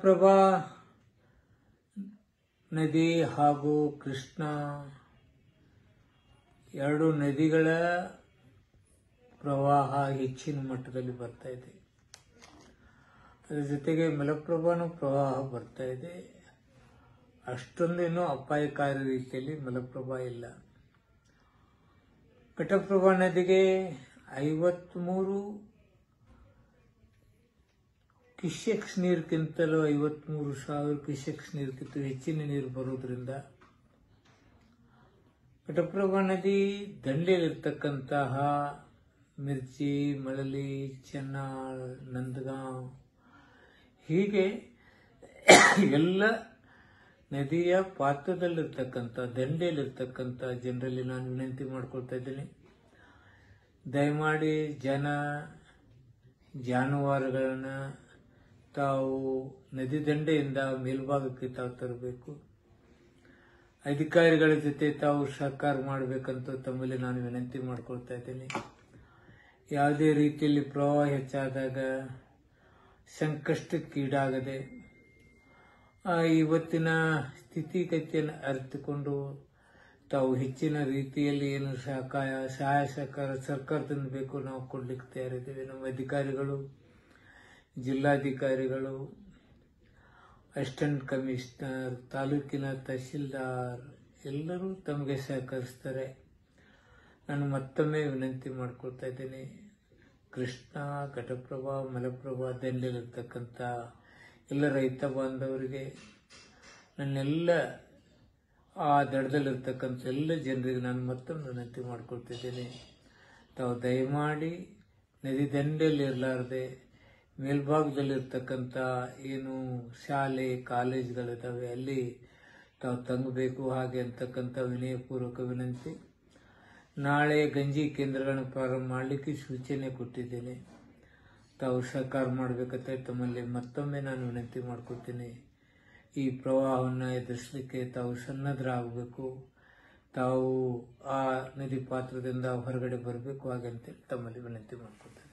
ಪ್ರಭಾ ನದಿ ಹಾಗೂ ಕೃಷ್ಣ ಎರಡು ನದಿಗಳ ಪ್ರವಾಹ ಹೆಚ್ಚಿನ ಮಟ್ಟದಲ್ಲಿ ಬರ್ತಾ ಇದೆ. ಅದರ ಜೊತೆಗೆ ಮಲಪ್ರಭಾನು ಪ್ರವಾಹ ಬರ್ತಾ ಇದೆ. ಅಷ್ಟೊಂದೇನೂ ಅಪಾಯಕಾರಿ ರೀತಿಯಲ್ಲಿ ಮಲಪ್ರಭಾ ಇಲ್ಲ. ಘಟಪ್ರಭಾ ನದಿಗೆ 53 ಕ್ಯೂಸೆಕ್ಸ್ ನೀರಿಗಿಂತಲೂ 53,000 ಕ್ಯೂಸೆಕ್ಸ್ ನೀರಿಗಿಂತ ಹೆಚ್ಚಿನ ನೀರು ಬರುವುದರಿಂದ ಘಟಪ್ರಭಾ ನದಿ ದಂಡೆಯಲ್ಲಿರ್ತಕ್ಕಂತಹ ಮಿರ್ಚಿ, ಮಳಲಿ, ಚೆನ್ನಾಳ್, ನಂದಗಾಂವ್ ಹೀಗೆ ಎಲ್ಲ ನದಿಯ ಪಾತ್ರದಲ್ಲಿರ್ತಕ್ಕಂಥ ದಂಡೆಯಲ್ಲಿರ್ತಕ್ಕಂಥ ಜನರಲ್ಲಿ ನಾನು ವಿನಂತಿ ಮಾಡ್ಕೊಳ್ತಾ ಇದ್ದೀನಿ. ದಯಮಾಡಿ ಜಾನುವಾರುಗಳನ್ನ ತಾವು ನದಿ ದಂಡೆಯಿಂದ ಮೇಲ್ಭಾಗಕ್ಕೆ ತಾವು ತರಬೇಕು. ಅಧಿಕಾರಿಗಳ ಜೊತೆ ತಾವು ಸಹಕಾರ ಮಾಡಬೇಕಂತ ತಮ್ಮಲ್ಲಿ ನಾನು ವಿನಂತಿ ಮಾಡ್ಕೊಳ್ತಾ ಇದ್ದೀನಿ. ಯಾವುದೇ ರೀತಿಯಲ್ಲಿ ಪ್ರವಾಹ ಹೆಚ್ಚಾದಾಗ ಸಂಕಷ್ಟಕ್ಕೀಡಾಗದೆ ಇವತ್ತಿನ ಸ್ಥಿತಿಗತಿಯನ್ನು ಅರಿತುಕೊಂಡು ತಾವು ಹೆಚ್ಚಿನ ರೀತಿಯಲ್ಲಿ ಏನು ಸಹಾಯ ಸಹಕಾರ ಸರ್ಕಾರದಿಂದ ಬೇಕು ನಾವು ಕೊಡ್ಲಿಕ್ಕೆ ತಯಾರಿದ್ದೇವೆ. ನಮ್ಮ ಅಧಿಕಾರಿಗಳು, ಜಿಲ್ಲಾಧಿಕಾರಿಗಳು, ಅಸಿಸ್ಟೆಂಟ್ ಕಮಿಷನರ್, ತಾಲೂಕಿನ ತಹಶೀಲ್ದಾರ್ ಎಲ್ಲರೂ ತಮಗೆ ಸಹಕರಿಸ್ತಾರೆ. ನಾನು ಮತ್ತೊಮ್ಮೆ ವಿನಂತಿ ಮಾಡ್ಕೊಳ್ತಾ ಇದ್ದೀನಿ. ಕೃಷ್ಣ, ಘಟಪ್ರಭಾ, ಮಲಪ್ರಭಾ ದಂಡೆಯಲ್ಲಿರ್ತಕ್ಕಂಥ ಎಲ್ಲ ರೈತ ಬಾಂಧವರಿಗೆ, ನನ್ನೆಲ್ಲ ಆ ದಡದಲ್ಲಿರ್ತಕ್ಕಂಥ ಎಲ್ಲ ಜನರಿಗೆ ನಾನು ಮತ್ತೊಮ್ಮೆ ವಿನಂತಿ ಮಾಡ್ಕೊಳ್ತಿದ್ದೇನೆ. ತಾವು ದಯಮಾಡಿ ನದಿ ದಂಡೆಯಲ್ಲಿ ಇರಲಾರದೆ ಮೇಲ್ಭಾಗದಲ್ಲಿರ್ತಕ್ಕಂಥ ಏನು ಶಾಲೆ ಕಾಲೇಜುಗಳಿದ್ದಾವೆ ಅಲ್ಲಿ ತಾವು ತಂಗಬೇಕು. ಹಾಗೆ ಅಂತಕ್ಕಂಥ ವಿನಯಪೂರ್ವಕ ವಿನಂತಿ. ನಾಳೆ ಗಂಜಿ ಕೇಂದ್ರಗಳನ್ನು ಪ್ರಾರಂಭ ಮಾಡಲಿಕ್ಕೆ ಸೂಚನೆ ಕೊಟ್ಟಿದ್ದೇನೆ. ತಾವು ಸಹಕಾರ ಮಾಡಬೇಕಂತ ತಮ್ಮಲ್ಲಿ ಮತ್ತೊಮ್ಮೆ ನಾನು ವಿನಂತಿ ಮಾಡ್ಕೊಳ್ತೀನಿ. ಈ ಪ್ರವಾಹವನ್ನು ಎದುರಿಸಲಿಕ್ಕೆ ತಾವು ಸನ್ನದ್ಧರಾಗಬೇಕು. ತಾವು ಆ ನದಿ ಪಾತ್ರದಿಂದ ಹೊರಗಡೆ ಬರಬೇಕು ಹಾಗೆ ಅಂತೇಳಿ ತಮ್ಮಲ್ಲಿ ವಿನಂತಿ ಮಾಡ್ಕೊಳ್ತೇನೆ.